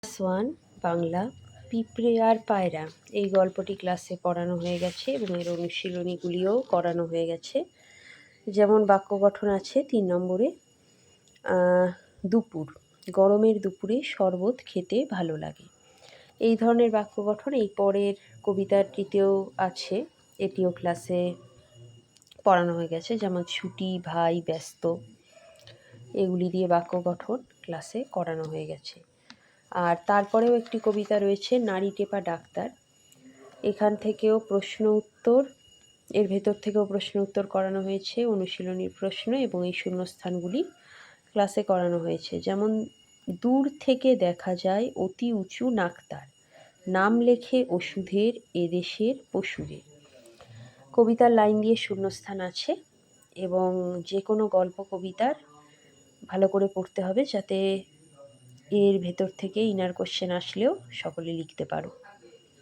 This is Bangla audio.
ক্লাস 1 বাংলা পিঁপড়ে আর পায়রা এই গল্পটি ক্লাসে পড়ানো হয়ে গেছে এবং এর অনুশীলনীগুলিও করানো হয়ে গেছে। যেমন বাক্য গঠন আছে ৩ নম্বরে, দুপুর, গরমের দুপুরে শরবত খেতে ভালো লাগে। এই ধরনের বাক্য গঠন এই পরের কবিতাটিতেও আছে, এটিও ক্লাসে পড়ানো হয়ে গেছে। যেমন ছুটি, ভাই, ব্যস্ত, এগুলি দিয়ে বাক্য গঠন ক্লাসে করানো হয়ে গেছে। আর তারপরেও একটি কবিতা রয়েছে নারী টেপা ডাক্তার, এখান থেকেও প্রশ্ন উত্তর, এর ভেতর থেকেও প্রশ্ন উত্তর করানো হয়েছে, অনুশীলনীর প্রশ্ন এবং এই শূন্যস্থানগুলি ক্লাসে করানো হয়েছে। যেমন দূর থেকে দেখা যায় অতি উঁচু নাকতার, নাম লেখে ওষুধের এদেশের পশুদের। কবিতার লাইন দিয়ে শূন্যস্থান আছে এবং যে কোনো গল্প কবিতার ভালো করে পড়তে হবে যাতে এর ভেতর থেকে ইনার কোশ্চেন আসলেও সকলে লিখতে পারো।